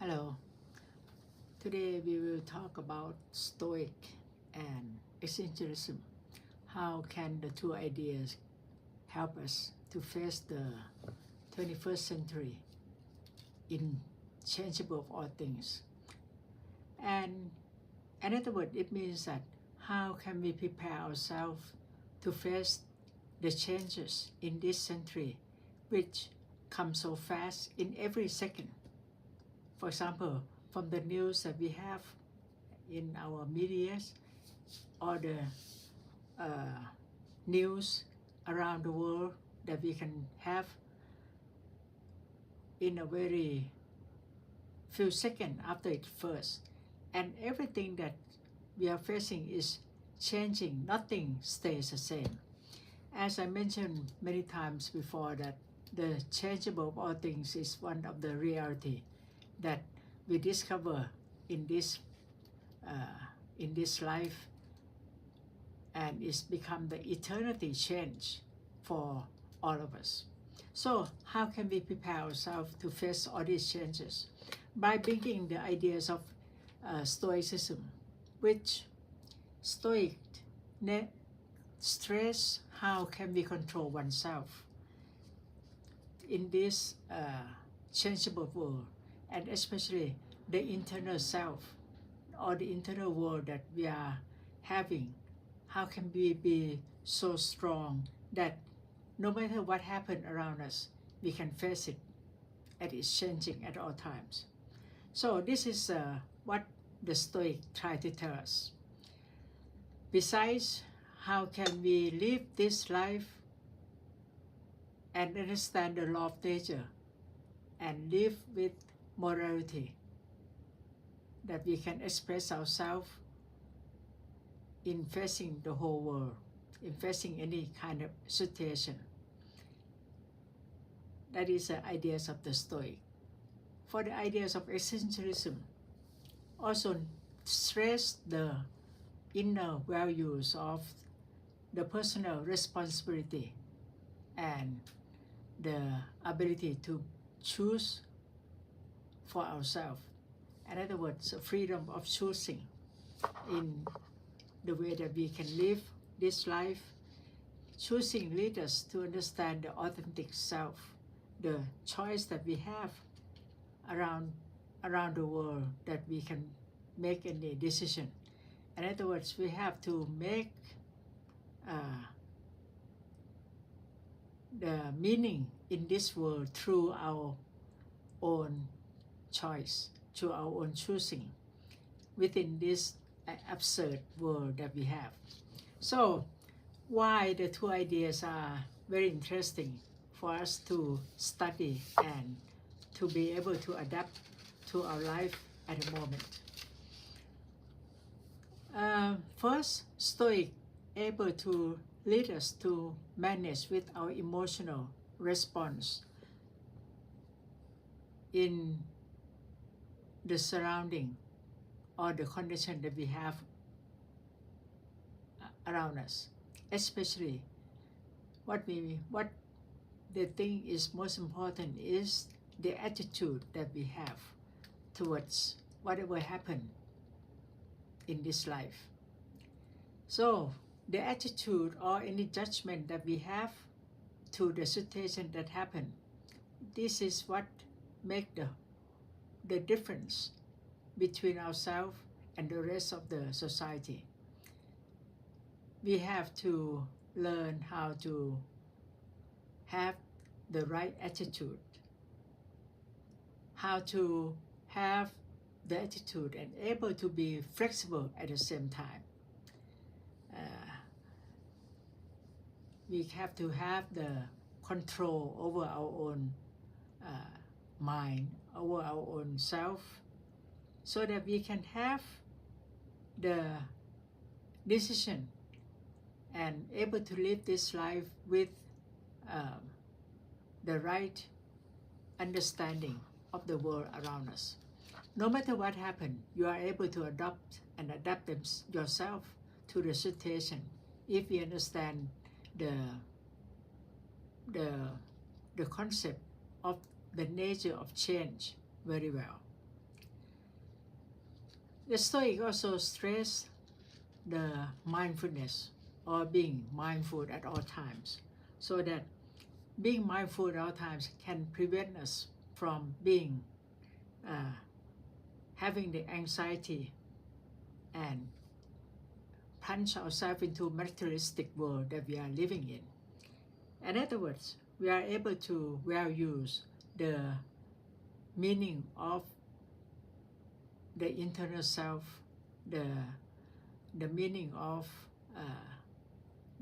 Hello. Today we will talk about Stoic and Existentialism. How can the two ideas help us to face the 21st century in changeable of all things? And in other words, it means that how can we prepare ourselves to face the changes in this century which come so fast in every second? For example, from the news that we have in our media or the news around the world that we can have in a very few seconds after it first. And everything that we are facing is changing. Nothing stays the same. As I mentioned many times before, that the changeable of all things is one of the reality that we discover in this life, and it's become the eternity change for all of us. So how can we prepare ourselves to face all these changes? By bringing the ideas of Stoicism, which Stoic stress how can we control oneself in this changeable world, and especially the internal self or the internal world that we are having. How can we be so strong that no matter what happens around us, we can face it, and it's changing at all times. So this is what the Stoic try to tell us. Besides, how can we live this life and understand the law of nature and live with morality, that we can express ourselves in facing the whole world, in facing any kind of situation. That is the ideas of the Stoic. For the ideas of Existentialism, also stress the inner values of the personal responsibility and the ability to choose for ourselves. In other words, freedom of choosing in the way that we can live this life. Choosing leads us to understand the authentic self, the choice that we have around the world, that we can make any decision. In other words, we have to make the meaning in this world through our own choice, through our own choosing within this absurd world that we have. So why the two ideas are very interesting for us to study and to be able to adapt to our life at the moment. First, Stoic able to lead us to manage with our emotional response in the surrounding or the condition that we have around us. Especially what the thing is most important is the attitude that we have towards whatever happened in this life. So the attitude or any judgment that we have to the situation that happened, this is what make the difference between ourselves and the rest of the society. We have to learn how to have the right attitude, how to have the attitude and able to be flexible at the same time. We have to have the control over our own mind, over our own self, so that we can have the decision and able to live this life with the right understanding of the world around us. No matter what happens, you are able to adapt yourself to the situation if you understand the concept of the nature of change very well. The Stoic also stress the mindfulness or being mindful at all times, so that being mindful at all times can prevent us from being having the anxiety and plunge ourselves into materialistic world that we are living in. In other words, we are able to well use the meaning of the internal self, the meaning of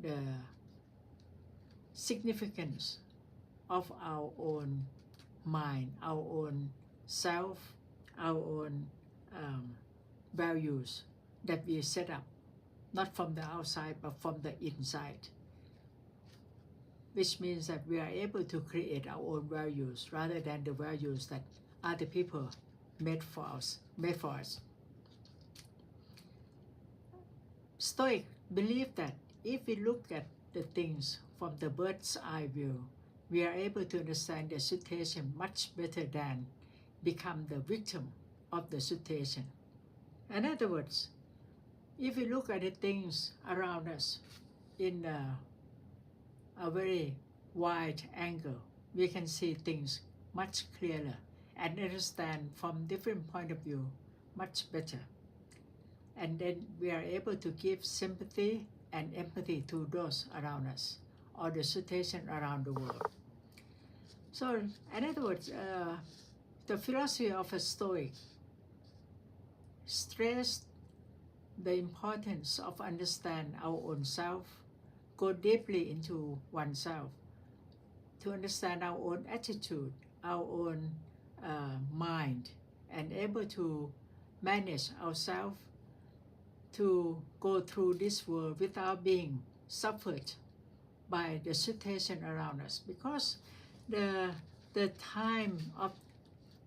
the significance of our own mind, our own self, our own values that we set up, not from the outside but from the inside, which means that we are able to create our own values rather than the values that other people made for us. Stoic believe that if we look at the things from the bird's eye view, we are able to understand the situation much better than become the victim of the situation. In other words, if we look at the things around us in a very wide angle, we can see things much clearer and understand from different point of view much better. And then we are able to give sympathy and empathy to those around us or the situation around the world. So, in other words, the philosophy of a Stoic stressed the importance of understand our own self, go deeply into oneself, to understand our own attitude, our own mind, and able to manage ourselves to go through this world without being suffered by the situation around us. Because the time of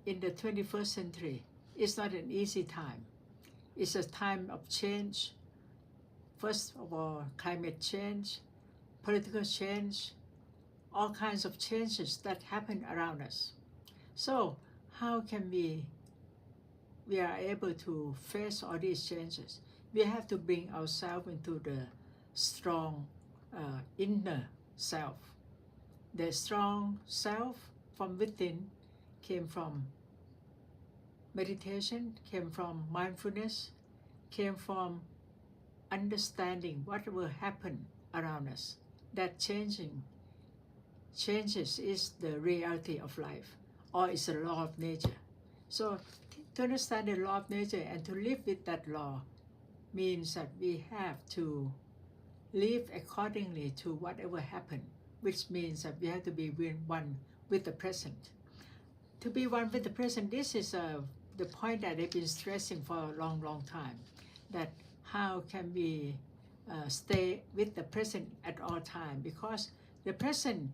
in the 21st century is not an easy time. It's a time of change. First of all, climate change, political change, all kinds of changes that happen around us. So how can we are able to face all these changes? We have to bring ourselves into the strong inner self. The strong self from within came from meditation, came from mindfulness, came from understanding what will happen around us. That changes is the reality of life, or is a law of nature. So to understand the law of nature and to live with that law means that we have to live accordingly to whatever happened, which means that we have to be one with the present. To be one with the present, this is the point that I've been stressing for a long time, that how can we stay with the present at all time, because the present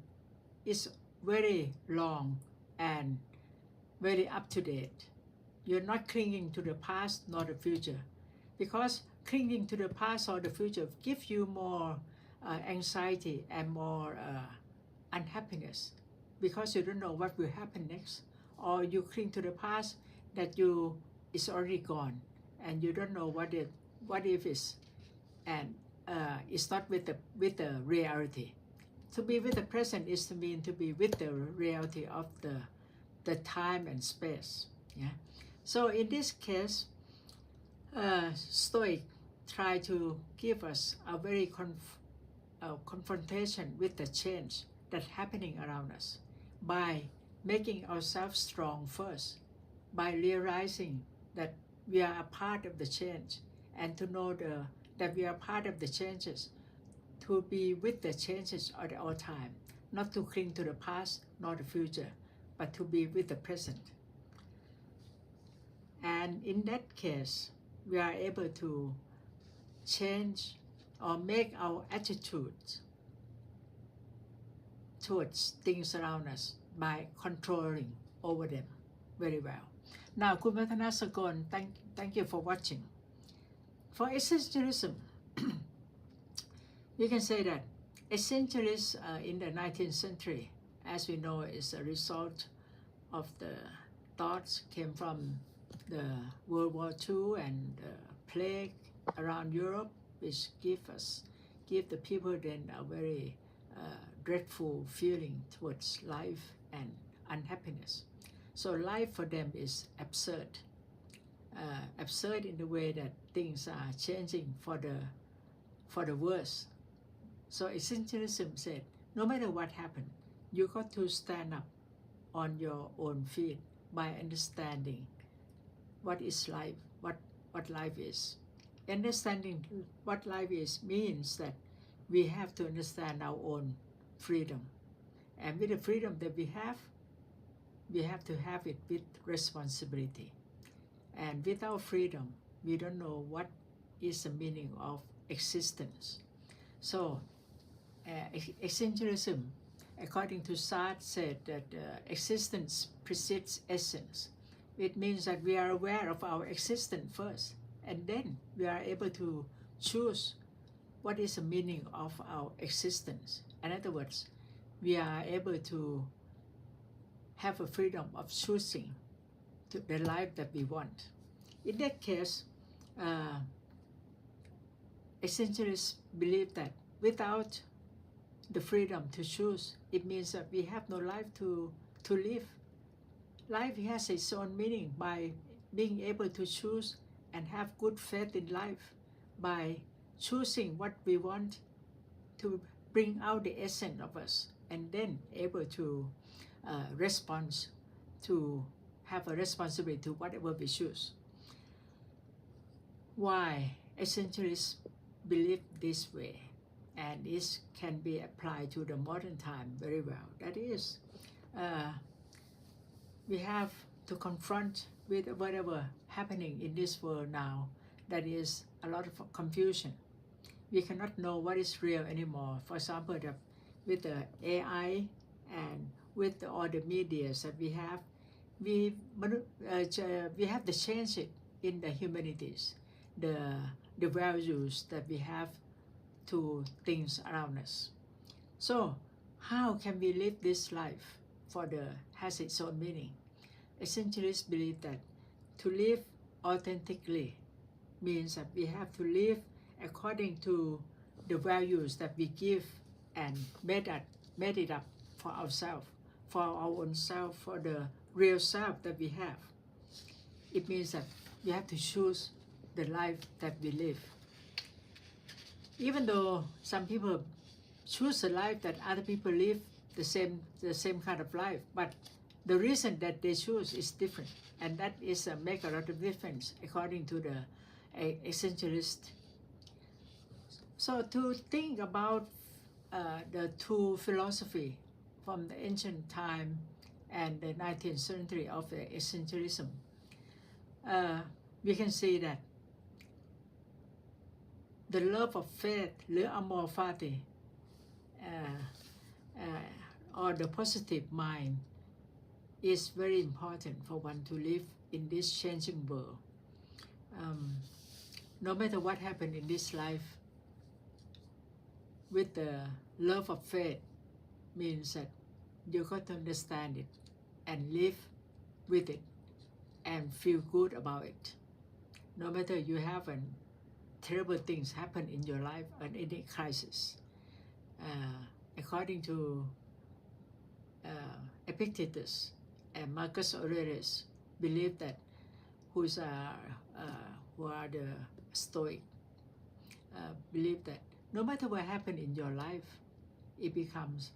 is very long and very up to date. You're not clinging to the past nor the future, because clinging to the past or the future gives you more anxiety and more unhappiness, because you don't know what will happen next, or you cling to the past that is already gone and you don't know what if is, and it's not with the reality. To be with the present is to mean to be with the reality of the time and space. Yeah. So in this case, Stoic try to give us a very confrontation with the change that's happening around us by making ourselves strong first, by realizing that we are a part of the change, and to know that we are part of the changes, to be with the changes at all time, not to cling to the past nor the future, but to be with the present. And in that case, we are able to change or make our attitudes towards things around us by controlling over them very well. Now, Kun Vattana Sakon, thank you for watching. For Existentialism, you can say that Existentialists in the 19th century, as we know, is a result of the thoughts came from the World War II and the plague around Europe, which give the people then a very dreadful feeling towards life and unhappiness. So life for them is absurd. Absurd in the way that things are changing for the worse. So Existentialism said, no matter what happened, you got to stand up on your own feet by understanding what is life, what life is. Understanding what life is means that we have to understand our own freedom. And with the freedom that we have to have it with responsibility. And without freedom, we don't know what is the meaning of existence. So, Existentialism, according to Sartre, said that existence precedes essence. It means that we are aware of our existence first, and then we are able to choose what is the meaning of our existence. In other words, we are able to have a freedom of choosing the life that we want. In that case, Essentialists believe that without the freedom to choose, it means that we have no life to live. Life has its own meaning by being able to choose and have good faith in life, by choosing what we want to bring out the essence of us, and then able to respond to have a responsibility to whatever we choose. Why Essentialists believe this way, and this can be applied to the modern time very well. That is, we have to confront with whatever happening in this world now. That is a lot of confusion. We cannot know what is real anymore. For example, with the AI and with all the media that we have, we have to change it in the humanities, the values that we have to things around us. So how can we live this life has its own meaning? Essentialists believe that to live authentically means that we have to live according to the values that we give and made it up for ourselves, for our own self, for the real self that we have. It means that we have to choose the life that we live. Even though some people choose a life that other people live the same kind of life, but the reason that they choose is different, and that is make a lot of difference according to the essentialist. So to think about the two philosophy from the ancient time and the 19th century of the essentialism, we can see that the love of faith, le amor fati, or the positive mind, is very important for one to live in this changing world. No matter what happened in this life, with the love of faith means that you got to understand it and live with it and feel good about it. No matter you have terrible things happen in your life and any crisis. According to Epictetus and Marcus Aurelius, believe that who are the Stoic, believe that no matter what happened in your life, it becomes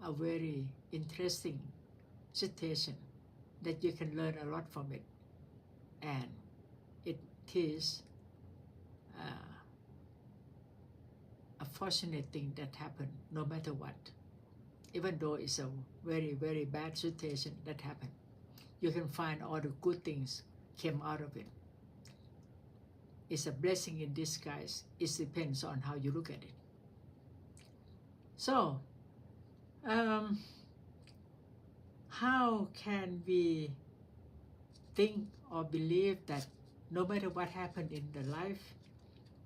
a very interesting situation that you can learn a lot from it, and it is a fortunate thing that happened no matter what. Even though it's a very, very bad situation that happened, you can find all the good things came out of it. It's a blessing in disguise. It depends on how you look at it. So, how can we think or believe that no matter what happened in the life,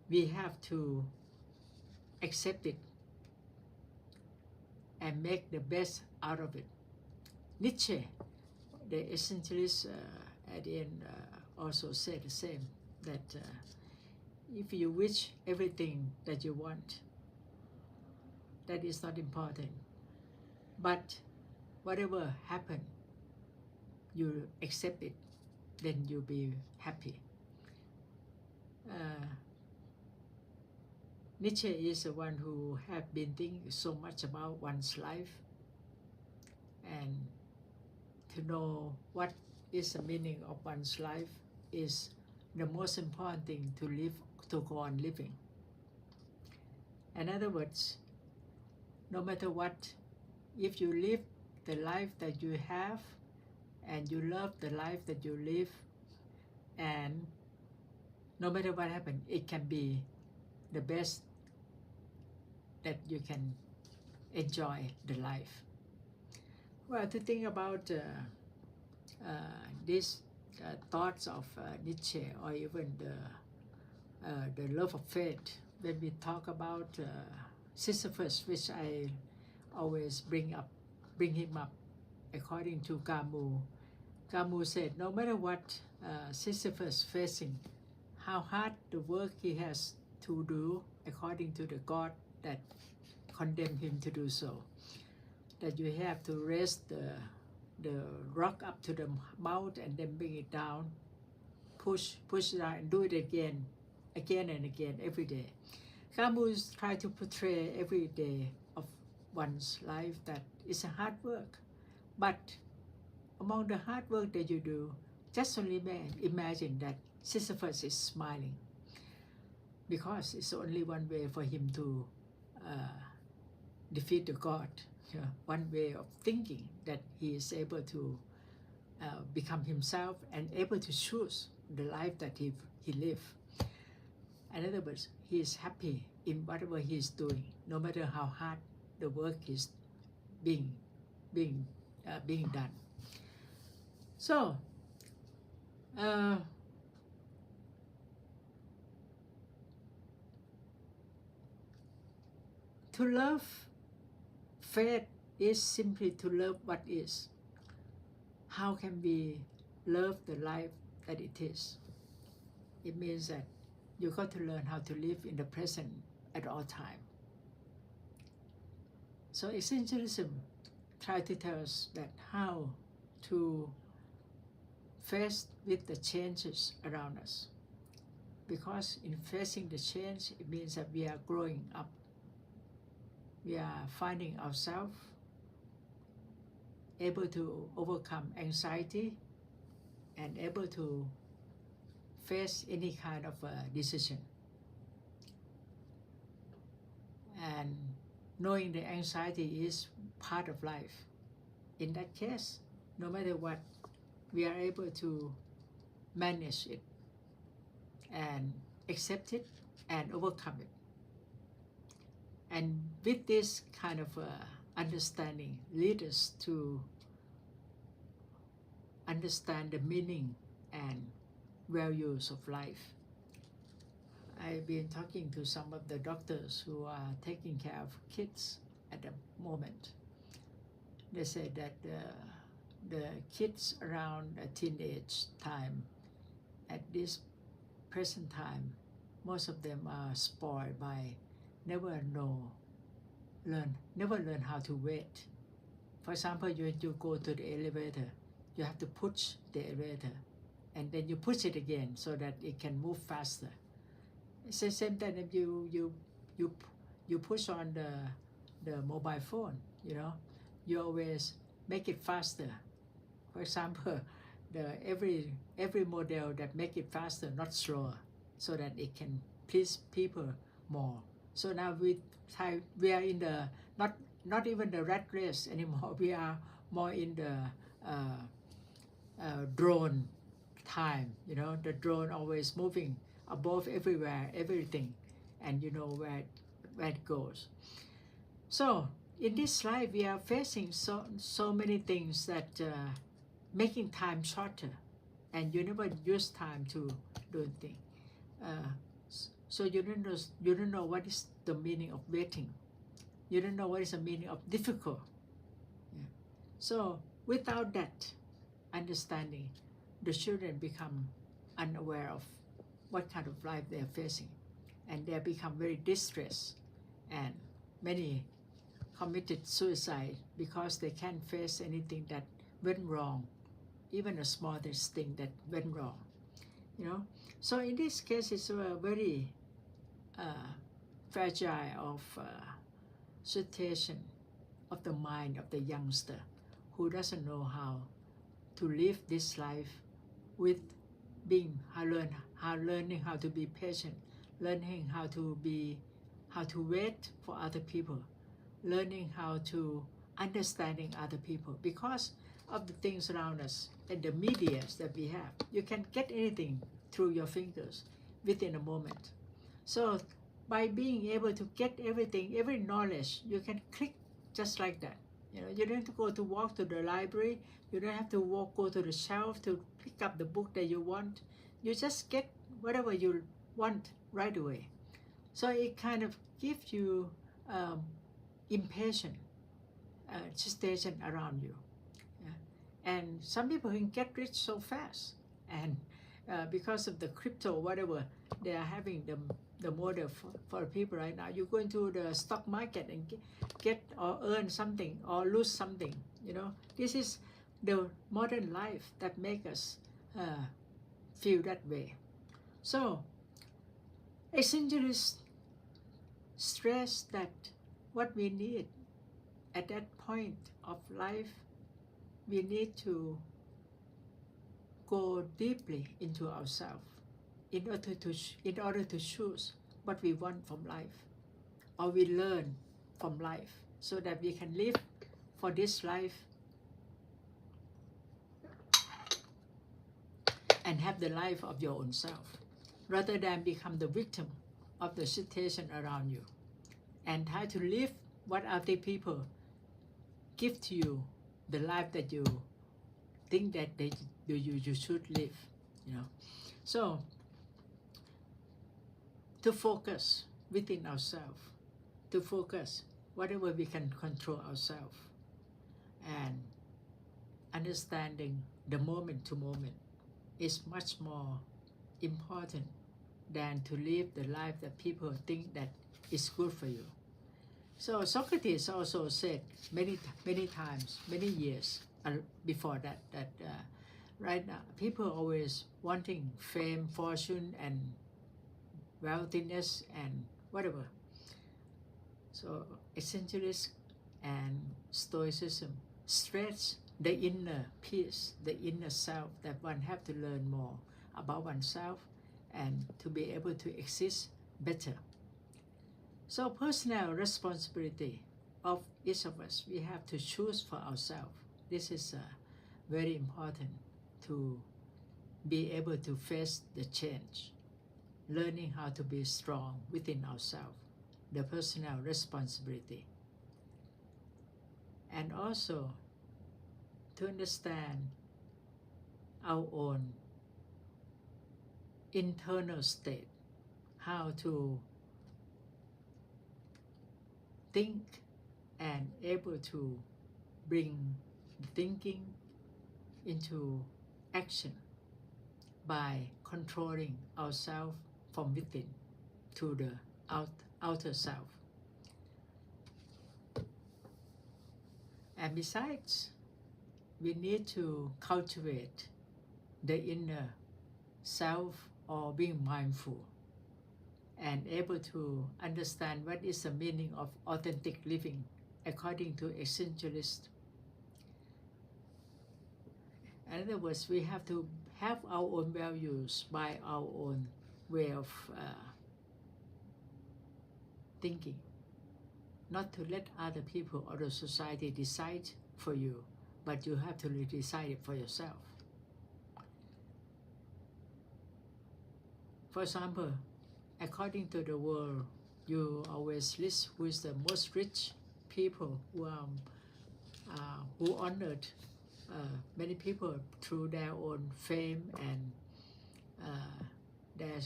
we have to accept it and make the best out of it? Nietzsche, the essentialist at the end also said the same, that if you wish everything that you want, that is not important. But whatever happen, you accept it, then you'll be happy. Nietzsche is the one who have been thinking so much about one's life, and to know what is the meaning of one's life is the most important thing to go on living. In other words, no matter what, if you live the life that you have and you love the life that you live, and no matter what happens, it can be the best that you can enjoy the life. Well, to think about these thoughts of Nietzsche, or even the love of faith, when we talk about Sisyphus, which I always bring him up, according to Camus. Camus said, no matter what Sisyphus facing, how hard the work he has to do, according to the God that condemned him to do so, that you have to raise the rock up to the mouth and then bring it down, push it out, and do it again and again, every day. Camus tried to portray every day of one's life that it's a hard work. But among the hard work that you do, just only imagine that Sisyphus is smiling, because it's only one way for him to defeat the god. One way of thinking, that he is able to become himself and able to choose the life that he lives. In other words, he is happy in whatever he is doing, no matter how hard the work is being done. So, to love faith is simply to love what is. How can we love the life that it is? It means that you got to learn how to live in the present at all time. So Existentialism tries to tell us that how to face with the changes around us. Because in facing the change, it means that we are growing up. We are finding ourselves able to overcome anxiety and able to face any kind of decision. And knowing the anxiety is part of life. In that case, no matter what, we are able to manage it and accept it and overcome it. And with this kind of understanding, lead us to understand the meaning and values of life. I've been talking to some of the doctors who are taking care of kids at the moment. They said that the kids around a teenage time, at this present time, most of them are spoiled by never learn how to wait. For example, you go to the elevator, you have to push the elevator, and then you push it again so that it can move faster. It's the same time that you push on the mobile phone. You always make it faster. For example, every model that make it faster, not slower, so that it can please people more. So now we are in the not even the rat race anymore. We are more in the drone time. The drone always moving above everywhere, everything, and you know where it goes. So in this life, we are facing so many things that making time shorter, and you never use time to do things. So you don't know what is the meaning of waiting. You don't know what is the meaning of difficult. Yeah. So without that understanding, the children become unaware of what kind of life they're facing, and they become very distressed, and many committed suicide because they can't face anything that went wrong, even the smallest thing that went wrong, you know. So in this case, it's a very fragile of situation of the mind of the youngster who doesn't know how to live this life with being learning how to be patient, learning how to wait for other people, learning how to understanding other people because of the things around us and the media that we have. You can get anything through your fingers within a moment. So by being able to get everything, every knowledge, you can click just like that. You know, you don't have to go to walk to the library. You don't have to go to the shelf to pick up the book that you want. You just get whatever you want right away. So it kind of gives you impatient situation around you. Yeah. And some people can get rich so fast. And because of the crypto, whatever, they are having the model for people right now. You go into the stock market and get or earn something or lose something. You know, this is the modern life that makes us feel that way. So essentialists stress that what we need at that point of life, we need to go deeply into ourselves in order to choose what we want from life, or we learn from life so that we can live for this life and have the life of your own self, rather than become the victim of the situation around you and try to live what other people give to you, the life that you think that you should live, you know. So to focus within ourselves, to focus whatever we can control ourselves, and understanding the moment to moment is much more important than to live the life that people think that is good for you. So Socrates also said many times, many years before that right now people always wanting fame, fortune, and wealthiness and whatever. So Existentialism and Stoicism stress the inner peace, the inner self, that one have to learn more about oneself and to be able to exist better. So personal responsibility of each of us, we have to choose for ourselves. This is very important to be able to face the change, learning how to be strong within ourselves, the personal responsibility. And also to understand our own internal state, how to think and able to bring thinking into action by controlling ourselves from within to the outer self. And besides, we need to cultivate the inner self, or being mindful and able to understand what is the meaning of authentic living according to Existentialism. In other words, we have to have our own values by our own way of thinking, not to let other people or the society decide for you, but you have to decide it for yourself. For example, according to the world, you always list who is the most rich people who honored many people through their own fame and their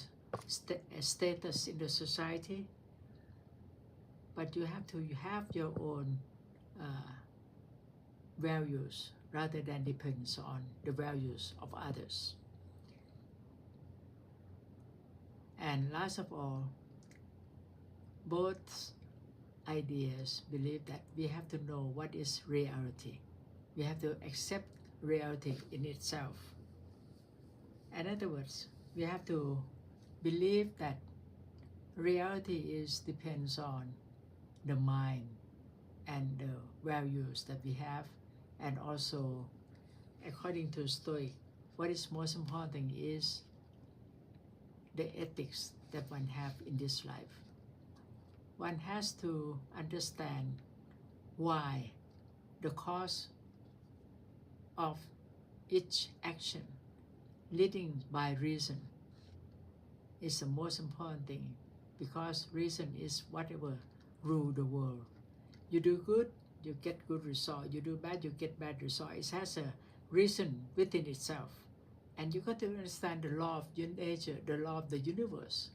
status in the society. But you have to have your own values rather than depends on the values of others. And last of all, both ideas believe that we have to know what is reality. We have to accept reality in itself. In other words, we have to believe that reality depends on the mind and the values that we have, and also, according to Stoic, what is most important is the ethics that one have in this life. One has to understand why, the cause of each action leading by reason is the most important thing, because reason is whatever rule the world. You do good, you get good result. You do bad, you get bad result. It has a reason within itself. And you got to understand the law of nature, the law of the universe.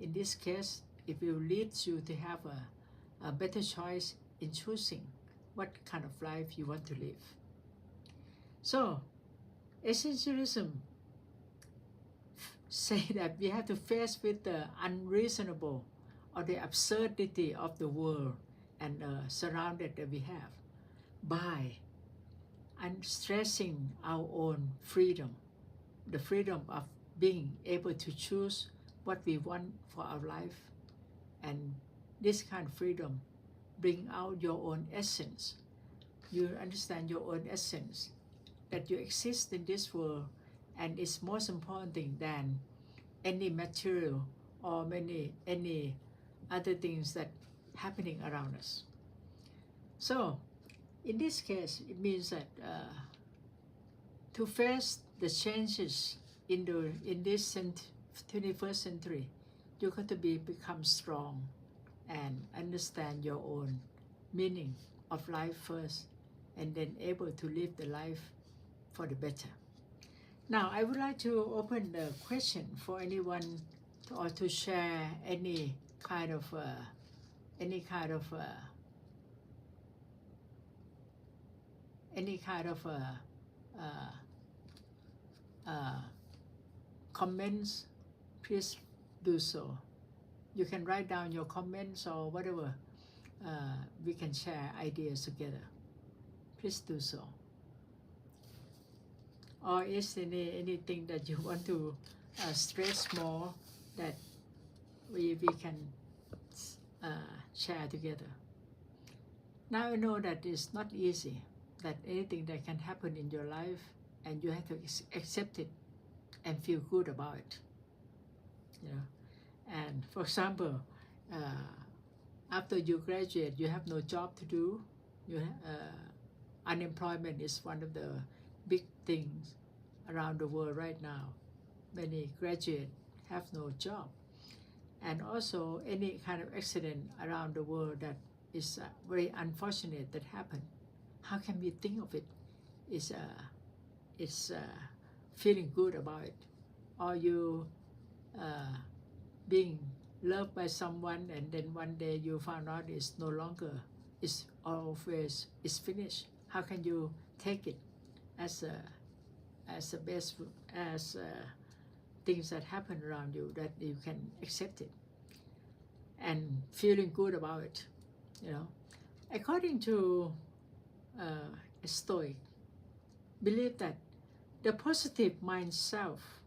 In this case, it will lead you to have a better choice in choosing what kind of life you want to live. So, Existentialism say that we have to face with the unreasonable or the absurdity of the world and surrounded that we have by unstressing our own freedom, the freedom of being able to choose what we want for our life. And this kind of freedom bring out your own essence. You understand your own essence, that you exist in this world, and it's most important thing than any material or any other things that happening around us. So in this case, it means that to face the changes in this 21st century, you got to become strong and understand your own meaning of life first, and then able to live the life for the better. Now, I would like to open the question for anyone to share any kind of comments. Please do so. You can write down your comments or whatever. We can share ideas together. Please do so. Or is anything that you want to stress more that we can share together? Now I know that it's not easy, that anything that can happen in your life, and you have to accept it and feel good about it. You know, and for example, after you graduate, you have no job to do. Unemployment is one of the big things around the world right now. Many graduates have no job. And also any kind of accident around the world that is very unfortunate that happened. How can we think of it? It's feeling good about it. Or you being loved by someone, and then one day you found out it's no longer, it's always, it's finished. How can you take it as the best, as things that happen around you, that you can accept it and feeling good about it? You know, according to a Stoic, believe that the positive mind self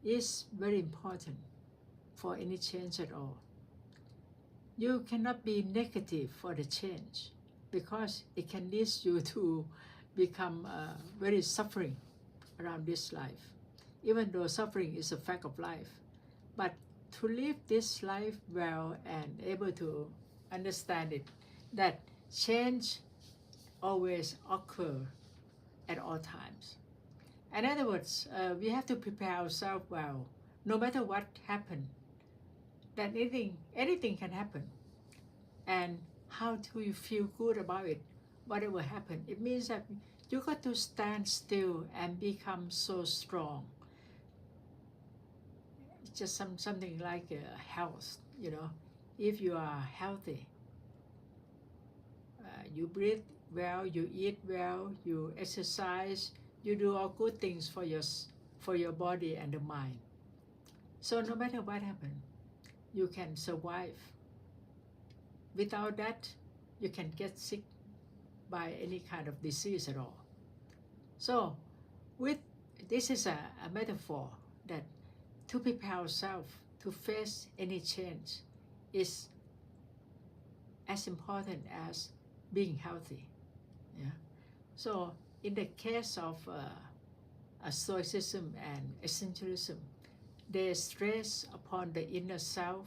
is very important for any change at all. You cannot be negative for the change, because it can lead you to become very suffering around this life, even though suffering is a fact of life. But to live this life well and able to understand it, that change always occur at all times. In other words, we have to prepare ourselves well, no matter what happened, that anything can happen. And how do you feel good about it, whatever happened? It means that you got to stand still and become so strong. It's just something like health, you know. If you are healthy, you breathe well, you eat well, you exercise, you do all good things for your body and the mind. So no matter what happens, you can survive. Without that, you can get sick by any kind of disease at all. So with this is a metaphor that to prepare ourselves to face any change is as important as being healthy. Yeah. So in the case of Stoicism and Existentialism, they stress upon the inner self.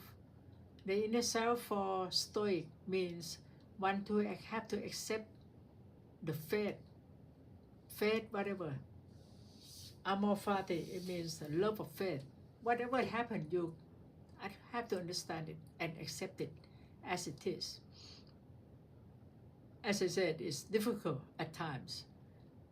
The inner self for Stoic means one to have to accept the faith, whatever. Amor fati, it means the love of faith. Whatever happened, you have to understand it and accept it as it is. As I said, it's difficult at times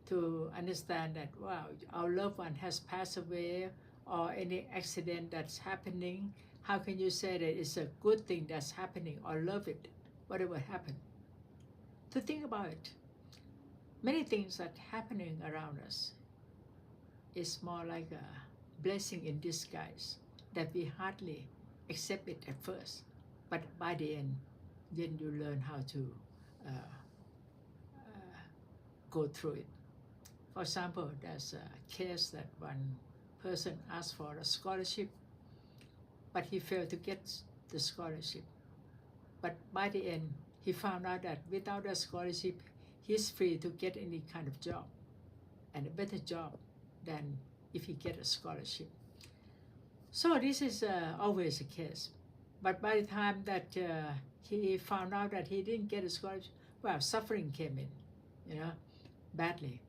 to understand that, wow, our loved one has passed away or any accident that's happening. How can you say that it's a good thing that's happening or love it, whatever happened? To think about it, many things that happening around us is more like a blessing in disguise that we hardly accept it at first, but by the end, then you learn how to go through it. For example, there's a case that one person asked for a scholarship, but he failed to get the scholarship. But by the end, he found out that without a scholarship, he's free to get any kind of job, and a better job than if he get a scholarship. So this is always the case. But by the time that he found out that he didn't get a scholarship, well, suffering came in, badly.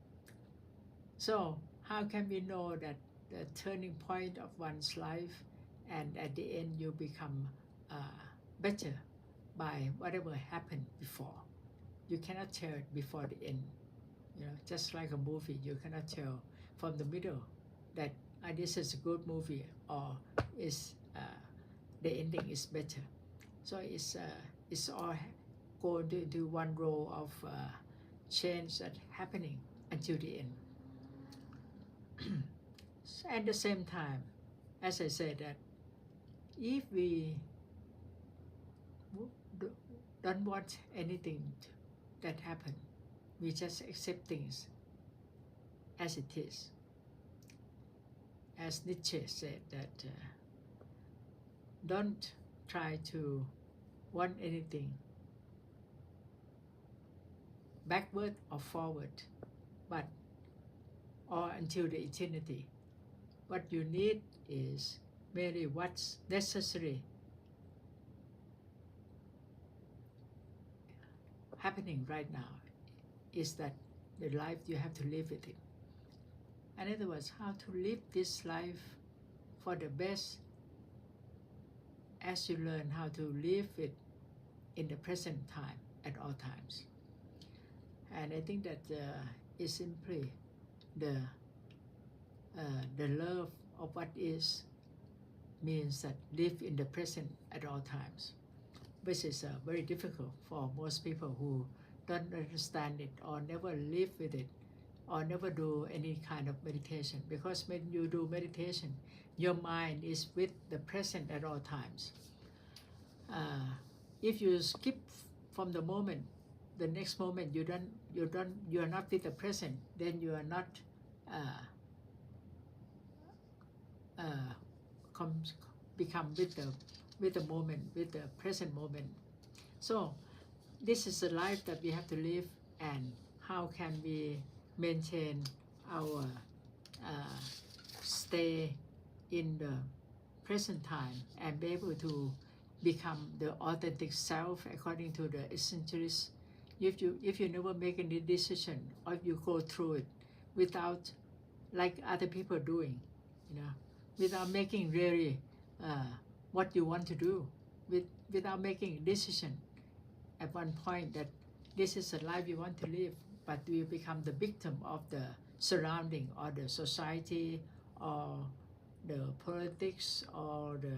So how can we know that the turning point of one's life and at the end you become better by whatever happened before? You cannot tell it before the end. Just like a movie, you cannot tell from the middle that this is a good movie or is the ending is better. So it's all going to do one row of change that happening until the end. At the same time, as I said, that if we don't want anything that happen, we just accept things as it is. As Nietzsche said that don't try to want anything backward or forward, but or until the eternity. What you need is merely what's necessary happening right now, is that the life you have to live with it. In other words, how to live this life for the best as you learn how to live it in the present time at all times. And I think that is simply the love of what is means that live in the present at all times, which is very difficult for most people who don't understand it or never live with it or never do any kind of meditation. Because when you do meditation, your mind is with the present at all times. If you skip from the moment, the next moment you are not with the present, then you are not become with the moment, with the present moment. So this is the life that we have to live, and how can we maintain our stay in the present time and be able to become the authentic self according to the essentialist. If you never make any decision, or if you go through it without, like other people doing, without making really what you want to do, without making a decision at one point that this is the life you want to live, but you become the victim of the surrounding or the society or the politics or the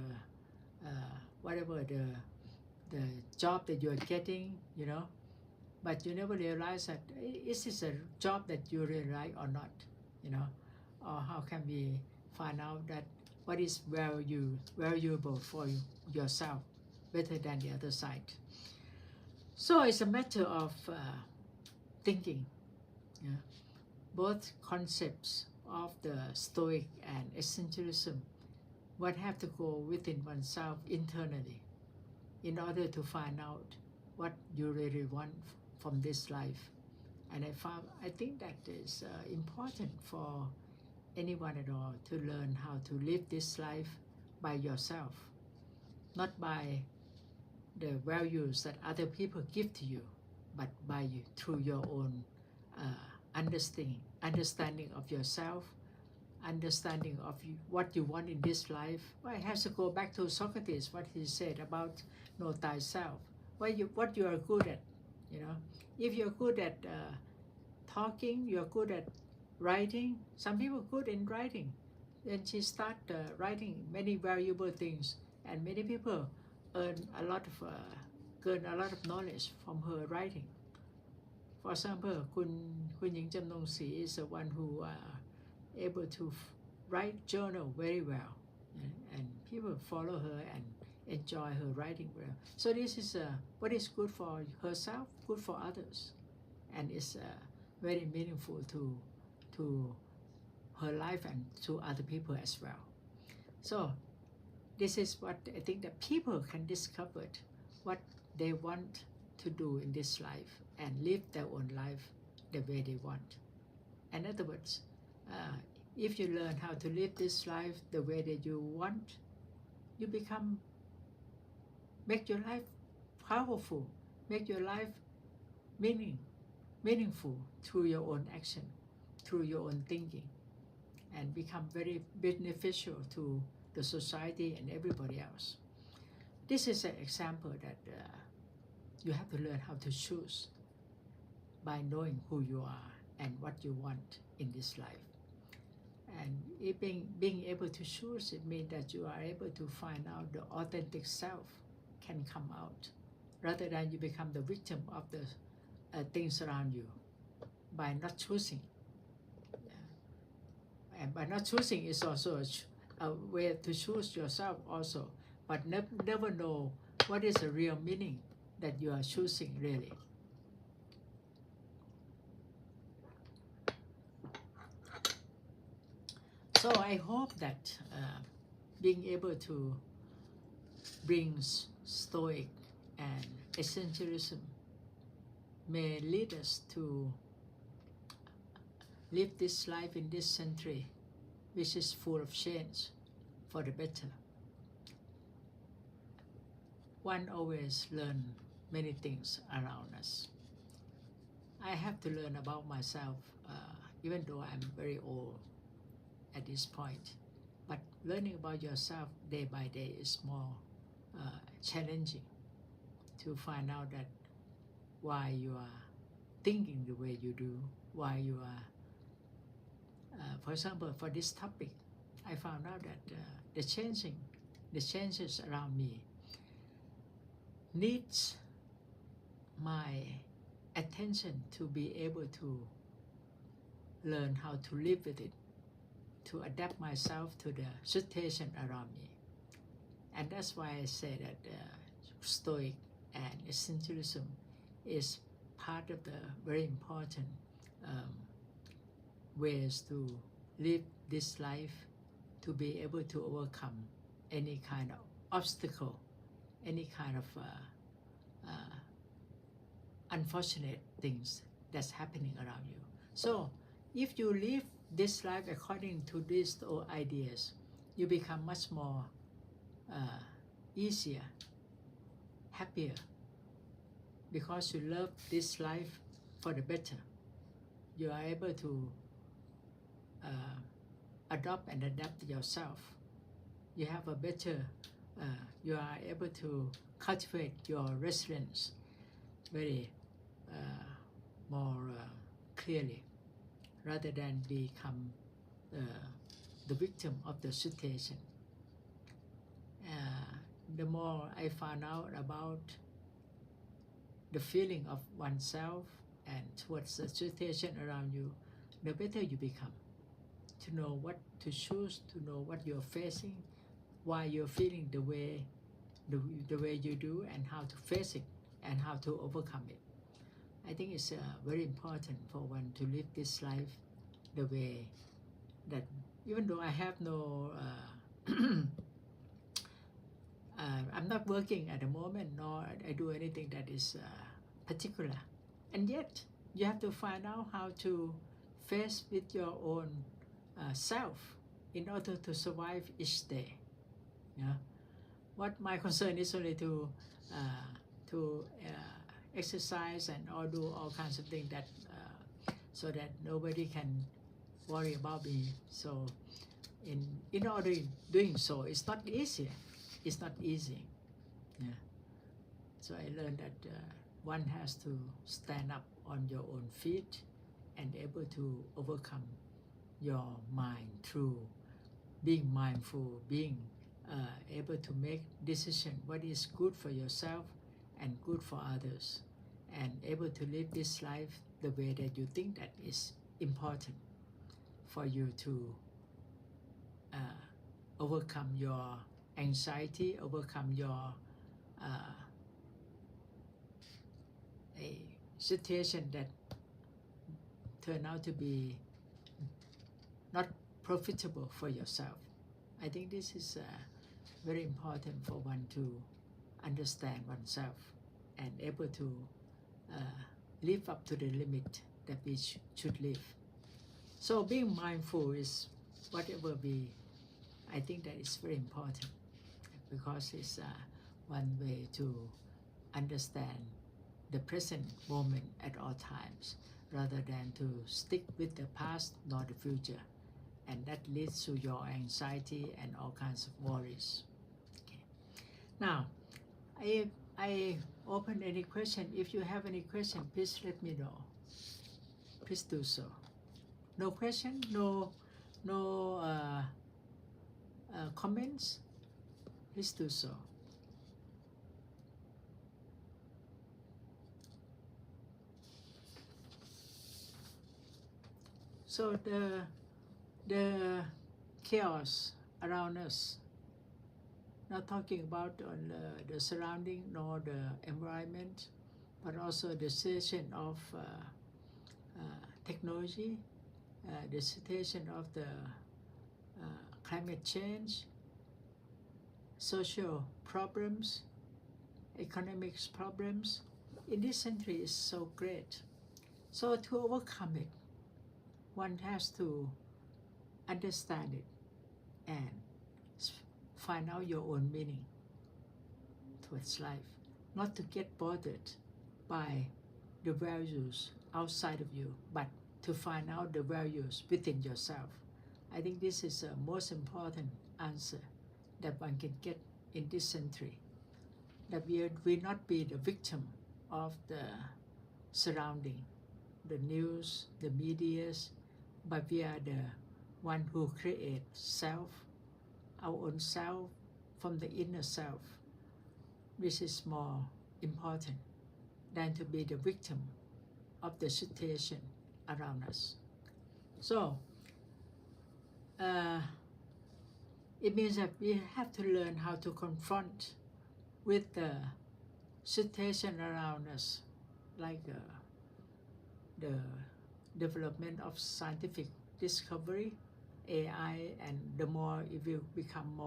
whatever the job that you're getting, but you never realize that is this a job that you really like or not, you know, or how can we find out that what is valuable for yourself better than the other side. So it's a matter of thinking. Yeah. Both concepts of the Stoic and Existentialism, one have to go within oneself internally in order to find out what you really want from this life. And I think that is important for anyone at all to learn how to live this life by yourself, not by the values that other people give to you, but by you through your own understanding of yourself, understanding of what you want in this life. Well, it has to go back to Socrates, what he said about know thyself. What you are good at, you know. If you're good at talking, you're good at writing. Some people are good in writing. Then she start writing many valuable things, and many people earn a lot of gain a lot of knowledge from her writing. For example, Kun Ying Jamnong Si is the one who able to write journal very well, and people follow her and enjoy her writing well. So this is what is good for herself, good for others, and it's very meaningful to her life and to other people as well. So this is what I think that people can discover what they want to do in this life and live their own life the way they want. In other words, if you learn how to live this life the way that you want, you make your life powerful, make your life meaningful through your own action, through your own thinking, and become very beneficial to the society and everybody else. This is an example that you have to learn how to choose by knowing who you are and what you want in this life. And being able to choose, it means that you are able to find out the authentic self can come out, rather than you become the victim of the things around you by not choosing. Yeah. And by not choosing is also a way to choose yourself also, but never know what is the real meaning that you are choosing really. So I hope that being able to bring Stoic and Essentialism may lead us to live this life in this century, which is full of change for the better. One always learns many things around us. I have to learn about myself, even though I'm very old at this point. But learning about yourself day by day is more challenging to find out that why you are thinking the way you do, why you are, for example, for this topic, I found out that the changes around me needs my attention to be able to learn how to live with it, to adapt myself to the situation around me. And that's why I say that Stoic and Essentialism is part of the very important ways to live this life, to be able to overcome any kind of obstacle, any kind of unfortunate things that's happening around you. So if you live this life according to these ideas, you become much more easier, happier, because you love this life for the better. You are able to adopt and adapt yourself. You have a better, you are able to cultivate your resilience very more clearly, rather than become the victim of the situation. The more I found out about the feeling of oneself and towards the situation around you, the better you become. To know what to choose, to know what you're facing, why you're feeling the way you do, and how to face it and how to overcome it. I think it's very important for one to live this life the way that, even though I have no I'm not working at the moment, nor I do anything that is particular. And yet, you have to find out how to face with your own self in order to survive each day. Yeah. What my concern is only to exercise and or do all kinds of things that so that nobody can worry about me. So in order doing so, it's not easy. It's not easy. Yeah. So I learned that one has to stand up on your own feet and able to overcome your mind through being mindful, being able to make decision what is good for yourself and good for others, and able to live this life the way that you think that is important for you to overcome your anxiety, overcome your a situation that turn out to be not profitable for yourself. I think this is very important for one to understand oneself and able to live up to the limit that we should live. So being mindful is whatever I think that is very important, because it's one way to understand the present moment at all times, rather than to stick with the past nor the future, and that leads to your anxiety and all kinds of worries. Okay. Now, I open any question. If you have any question, please let me know. Please do so. No question? No comments? Please do so. So the chaos around us, not talking about on the surrounding nor the environment, but also the situation of technology, the situation of the climate change, social problems, economics problems in this century is so great. So to overcome it, one has to understand it and find out your own meaning towards life, not to get bothered by the values outside of you, but to find out the values within yourself. I think this is the most important answer that one can get in this century, that we will not be the victim of the surrounding, the news, the medias, but we are the one who create self, our own self, from the inner self. This is more important than to be the victim of the situation around us. So it means that we have to learn how to confront with the situation around us, like the development of scientific discovery, AI, and the more it will become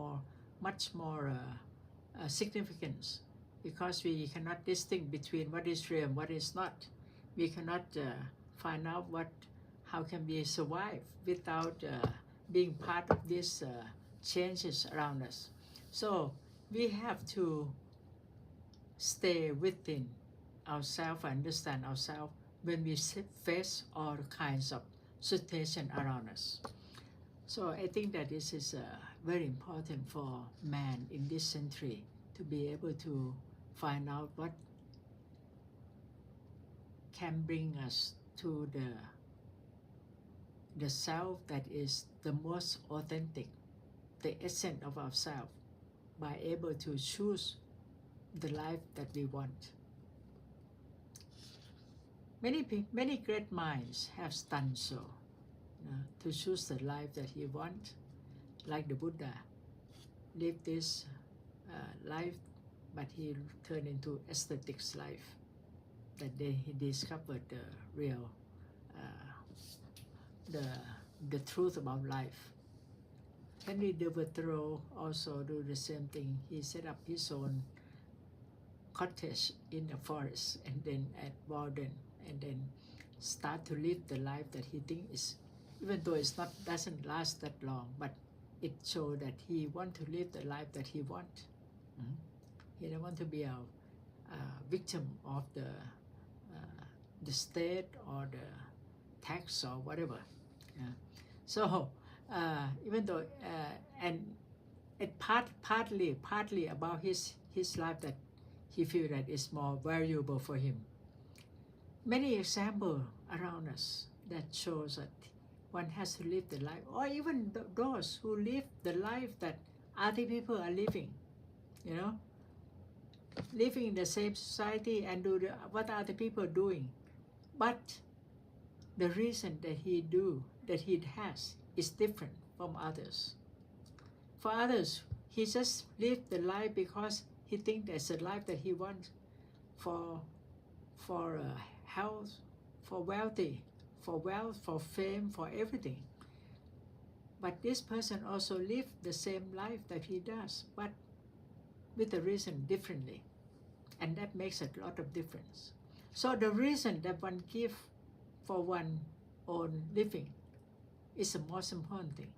much more significant, because we cannot distinguish between what is real and what is not. We cannot find out how can we survive without being part of these changes around us. So we have to stay within ourselves, understand ourselves when we face all kinds of situations around us. So I think that this is very important for man in this century, to be able to find out what can bring us to the self that is the most authentic, the essence of ourselves, by able to choose the life that we want. Many great minds have done so, to choose the life that he wants, like the Buddha lived this life, but he turned into aesthetics life. That day he discovered the real, the truth about life. Henry Thoreau also do the same thing. He set up his own cottage in the forest and then at Walden, and then start to live the life that he thinks is, even though it's not doesn't last that long, but it shows that he want to live the life that he want. He don't want to be a victim of the state or the tax or whatever. So even though and it partly about his life that he feel that is more valuable for him. Many examples around us that shows that one has to live the life, or even those who live the life that other people are living, living in the same society and do what other people are doing. But the reason that he has is different from others. For others, he just lived the life because he thinks that's the life that he wants, for health, for wealthy, for wealth, for fame, for everything. But this person also lived the same life that he does, but with a reason differently. And that makes a lot of difference. So the reason that one gives for one own living is the most important thing.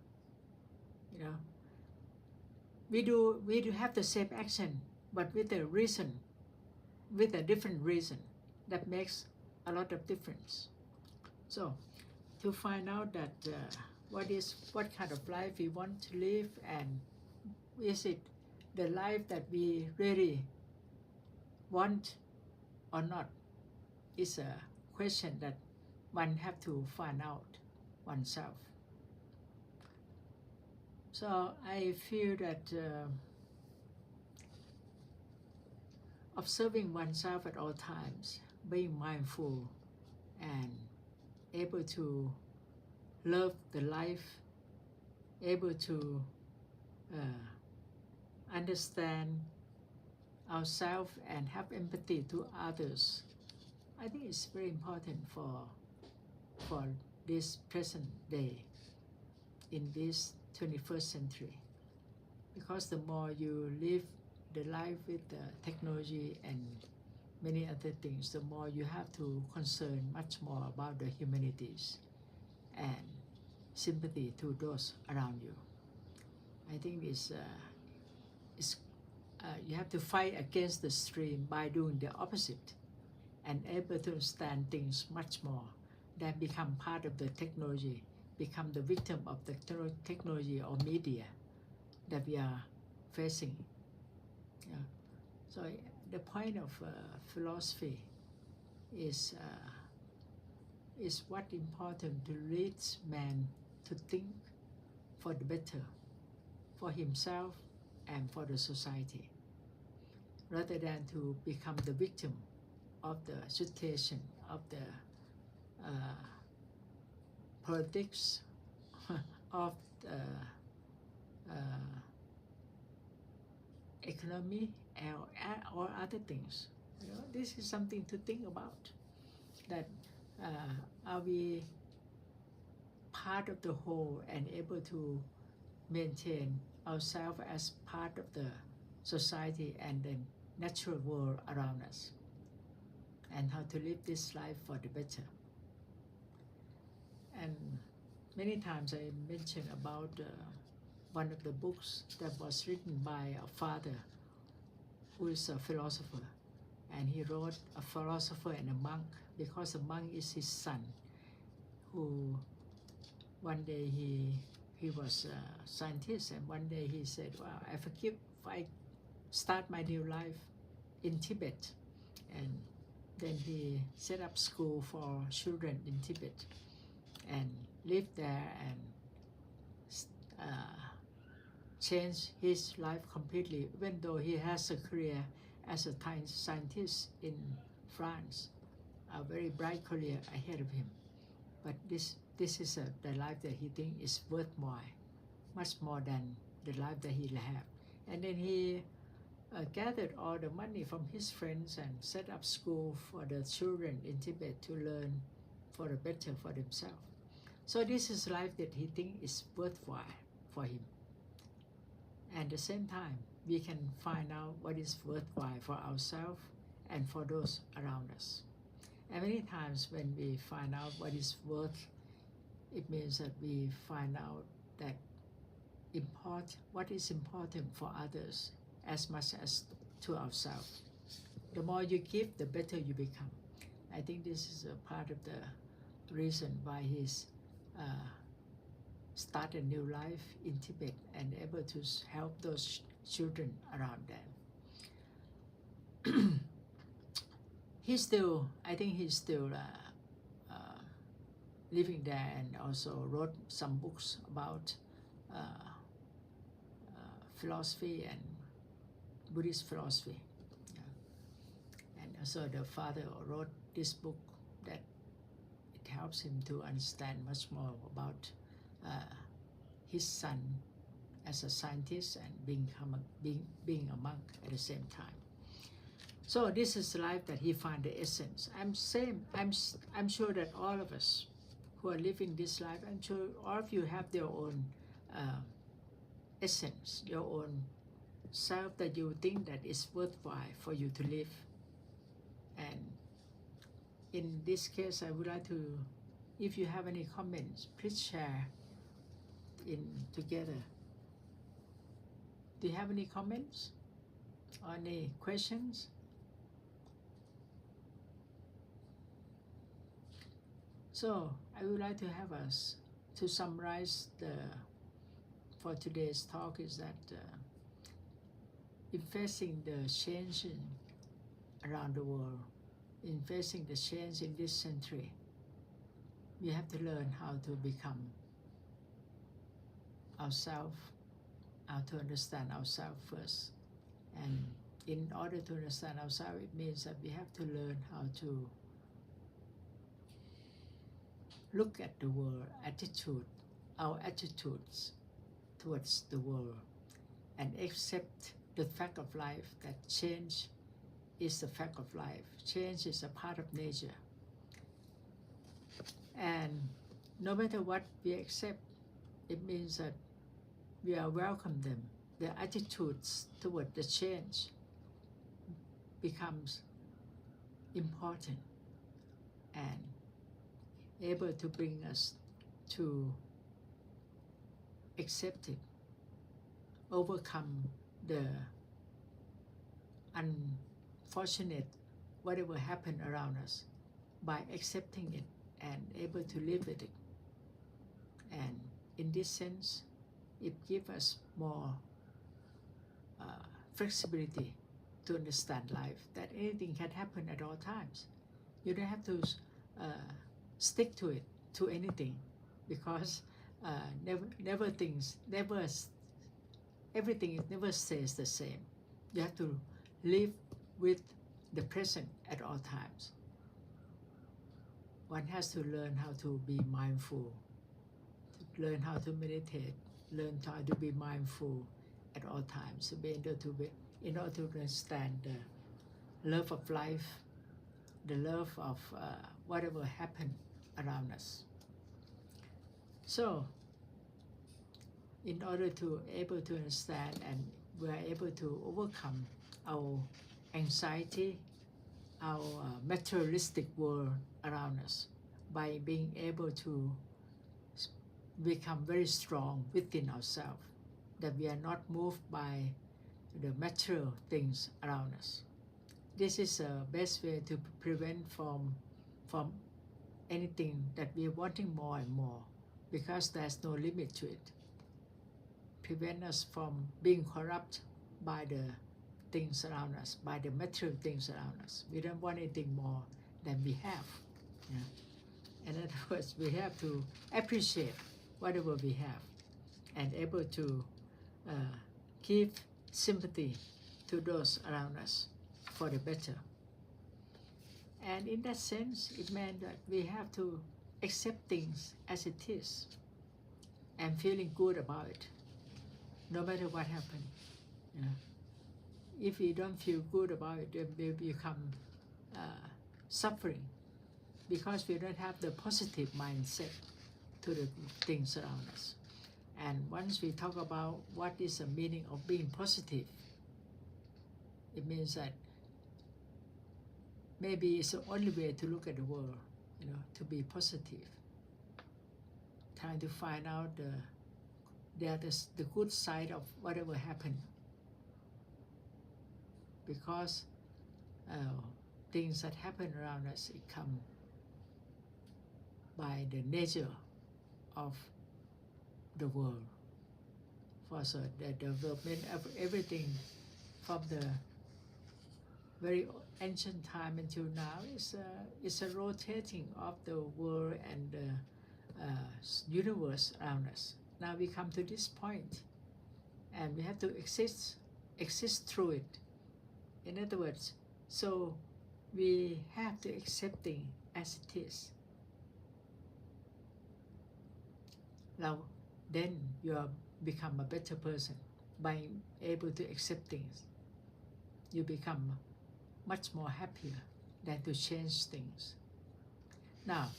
We do have the same action, but with a reason, with a different reason, that makes a lot of difference. So to find out that what kind of life we want to live, and is it the life that we really want or not, is a question that one have to find out oneself. So I feel that observing oneself at all times, being mindful and able to love the life, able to understand ourselves and have empathy to others, I think it's very important for this present day in this 21st century. Because the more you live the life with technology and many other things, the more you have to concern much more about the humanities and sympathy to those around you. I think you have to fight against the stream by doing the opposite and able to understand things much more, that become part of the technology, become the victim of the technology or media that we are facing. So the point of philosophy is what important to lead man to think for the better, for himself and for the society, rather than to become the victim of the situation, of the politics, of the economy, or other things. This is something to think about. That are we part of the whole and able to maintain ourselves as part of the society and the natural world around us, and how to live this life for the better. And many times I mentioned about one of the books that was written by a father who is a philosopher, and he wrote a philosopher and a monk, because the monk is his son, who one day he was a scientist, and one day he said, "Wow, I forgive if I start my new life in Tibet." And then he set up school for children in Tibet and lived there and changed his life completely, even though he has a career as a scientist in France. a very bright career ahead of him. But this is the life that he thinks is worthwhile, much more than the life that he had. And then he gathered all the money from his friends and set up school for the children in Tibet to learn for the better for themselves. So this is life that he thinks is worthwhile for him. And at the same time, we can find out what is worthwhile for ourselves and for those around us. And many times when we find out what is worth, it means that we find out that what is important for others as much as to ourselves. The more you give, the better you become. I think this is a part of the reason why he's started a new life in Tibet and able to help those children around them. I think he's still living there, and also wrote some books about philosophy and Buddhist philosophy. Yeah. And also the father wrote this book that it helps him to understand much more about his son as a scientist and being a monk at the same time. So this is the life that he found the essence. I'm sure that all of us who are living this life, I'm sure all of you have their own essence, your own self that you think that is worthwhile for you to live. And in this case, I would like to, if you have any comments, please share in together. Do you have any comments or any questions? So I would like to have us to summarize for today's talk is that in facing the change around the world, in facing the change in this century, we have to learn how to become ourselves, how to understand ourselves first. And in order to understand ourselves, it means that we have to learn how to look at the world, our attitudes towards the world, and accept the fact of life that change is the fact of life. Change is a part of nature. And no matter what we accept, it means that we are welcome them. The attitudes toward the change becomes important and able to bring us to accept it, overcome the unfortunate whatever happened around us by accepting it and able to live with it. And in this sense, it gives us more flexibility to understand life, that anything can happen at all times. You don't have to stick to it, to anything, because everything never stays the same. You have to live with the present at all times. One has to learn how to be mindful, learn how to meditate, learn how to be mindful at all times, in order to understand the love of life, the love of whatever happened around us. So, in order to able to understand, and we are able to overcome our anxiety, our materialistic world around us, by being able to become very strong within ourselves, that we are not moved by the material things around us. This is the best way to prevent from anything that we are wanting more and more, because there's no limit to it. Prevent us from being corrupt by the things around us, by the material things around us. We don't want anything more than we have. Yeah? In other words, we have to appreciate whatever we have and able to give sympathy to those around us for the better. And in that sense, it meant that we have to accept things as it is and feeling good about it, no matter what happened. You know? If we don't feel good about it, then we become suffering because we don't have the positive mindset to the things around us. And once we talk about what is the meaning of being positive, it means that maybe it's the only way to look at the world, you know, to be positive. Trying to find out the good side of whatever happened. Because things that happen around us, it come by the nature of the world. For so the development of everything from the very ancient time until now is a rotating of the world and the universe around us. Now we come to this point, and we have to exist through it. In other words, so we have to accept things as it is. Now, then you become a better person by able to accept things. You become much more happier than to change things. Now,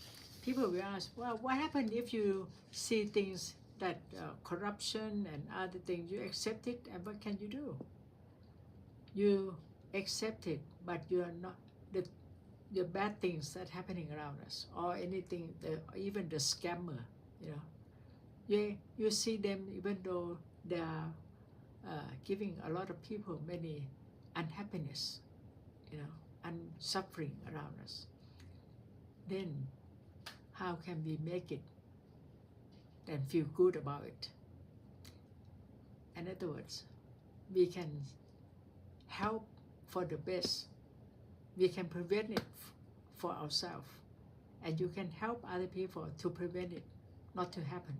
people will ask, well, what happens if you see things that corruption and other things, you accept it, and what can you do? You accept it, but you are not the bad things that happening around us, or anything, even the scammer, you know. You see them, even though they are giving a lot of people many unhappiness, you know, and suffering around us. Then how can we make it and feel good about it? In other words, we can help for the best. We can prevent it for ourselves, and you can help other people to prevent it not to happen.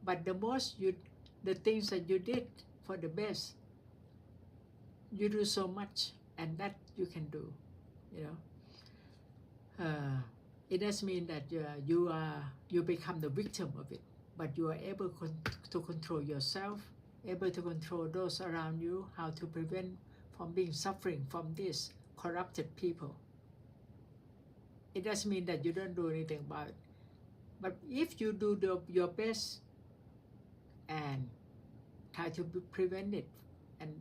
But the things that you did for the best, you do so much, and that you can do, you know. It doesn't mean that you become the victim of it, but you are able to control yourself, able to control those around you, how to prevent from being suffering from these corrupted people. It doesn't mean that you don't do anything about it. But if you do your best and try to prevent it, and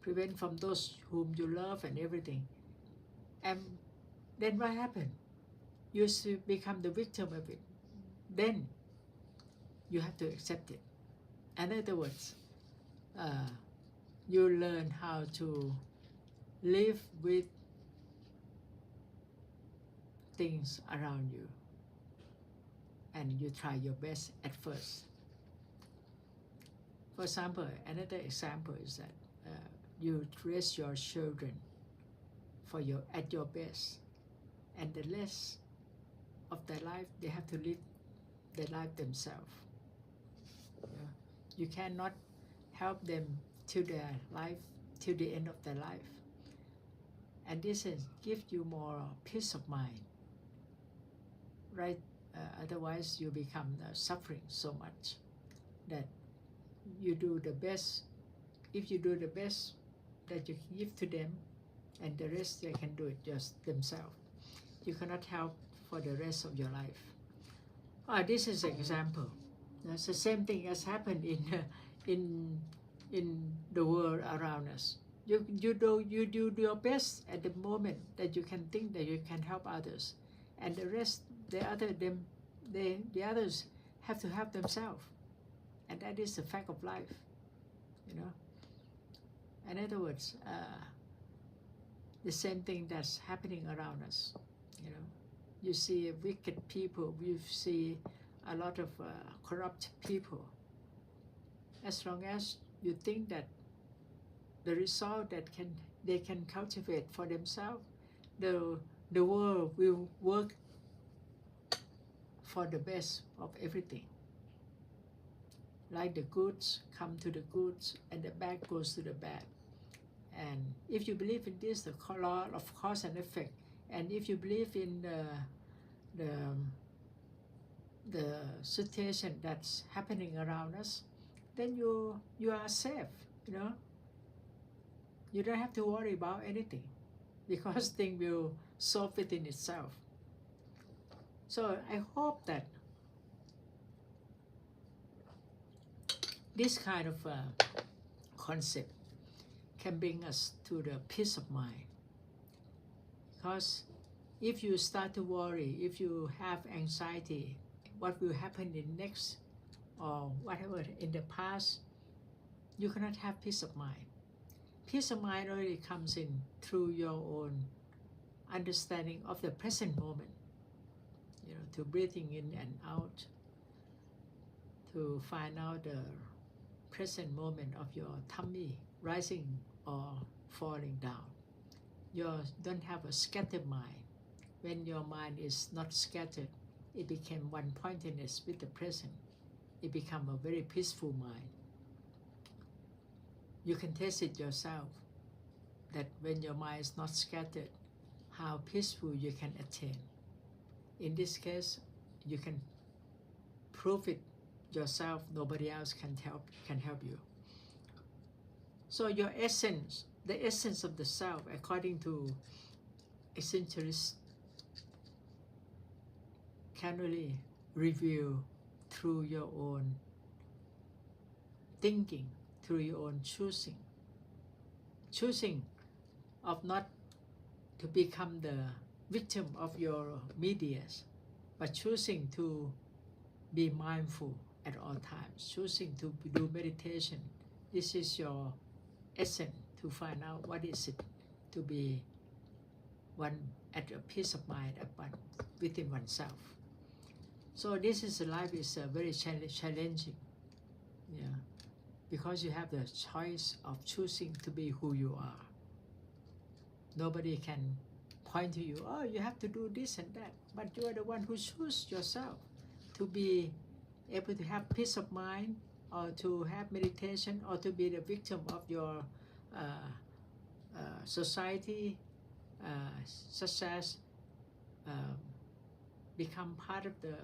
prevent from those whom you love and everything, and then what happened? You become the victim of it. Then you have to accept it. In other words, you learn how to live with things around you, and you try your best at first. For example, another example is that you raise your children at your best, and the rest of their life, they have to live their life themselves. You cannot help them till their life, till the end of their life. And this gives you more peace of mind, right? Otherwise, you become suffering so much that you do the best. If you do the best that you can give to them, and the rest they can do it just themselves, you cannot help for the rest of your life. This is an example. That's the same thing as happened in the world around us. You do your best at the moment that you can think that you can help others, and the rest, the others have to help themselves, and that is the fact of life, you know. In other words, the same thing that's happening around us, you know. You see wicked people, you see a lot of corrupt people. As long as you think that the result that they can cultivate for themselves, the world will work for the best of everything. Like the goods come to the goods, and the bad goes to the bad. And if you believe in this, the law of cause and effect, And if you believe in the situation that's happening around us, then you are safe, you know. You don't have to worry about anything because things will solve within itself. So I hope that this kind of concept can bring us to the peace of mind. Because if you start to worry, if you have anxiety, what will happen in next or whatever in the past, you cannot have peace of mind. Peace of mind only comes in through your own understanding of the present moment, you know, to breathing in and out, to find out the present moment of your tummy rising or falling down. You don't have a scattered mind. When your mind is not scattered, it became one pointedness with the present. It becomes a very peaceful mind. You can taste it yourself, that when your mind is not scattered, how peaceful you can attain. In this case, you can prove it yourself. Nobody else can help you. So your essence, the essence of the self, according to Existentialism, can only reveal through your own thinking, through your own choosing of not to become the victim of your medias, but choosing to be mindful at all times, choosing to do meditation. This is your essence, to find out what is it to be one at a peace of mind at one within oneself. So this is life is very challenging, yeah, because you have the choice of choosing to be who you are. Nobody can point to you, oh, you have to do this and that, but you are the one who chooses yourself to be able to have peace of mind, or to have meditation, or to be the victim of your society, such as become part of the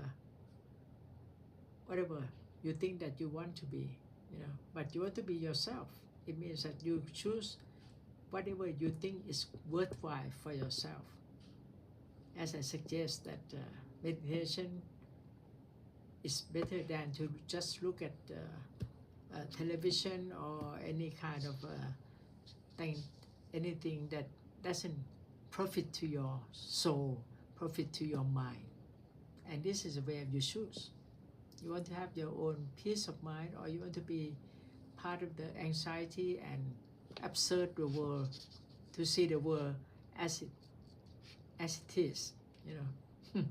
whatever you think that you want to be, you know. But you want to be yourself. It means that you choose whatever you think is worthwhile for yourself. As I suggest that meditation is better than to just look at television or any kind of thing, anything that doesn't profit to your soul, profit to your mind. And this is where you choose. You want to have your own peace of mind, or you want to be part of the anxiety and observe the world, to see the world as it is, you know.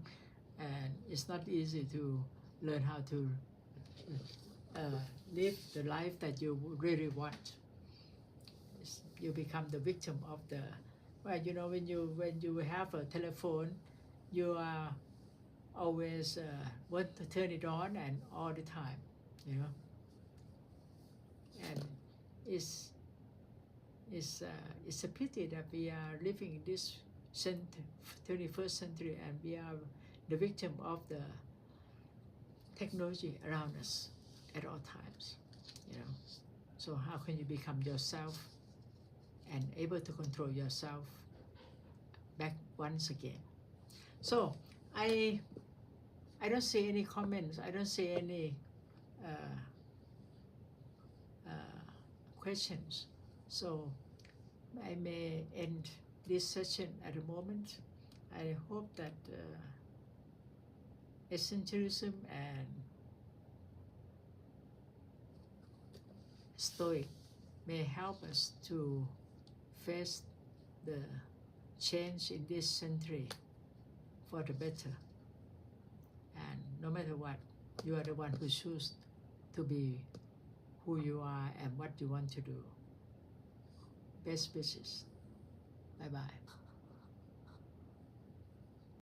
And it's not easy to learn how to live the life that you really want. You become the victim of the, well, you know, when you have a telephone, you are always want to turn it on and all the time, you know. And it's a pity that we are living in this 21st century and we are the victim of the technology around us at all times, you know. So how can you become yourself and able to control yourself back once again? So I don't see any comments. I don't see any questions. So I may end this session at the moment. I hope that Existentialism and Stoic may help us to face the change in this century for the better. And no matter what, you are the one who chooses to be who you are and what you want to do. Best wishes. Bye-bye.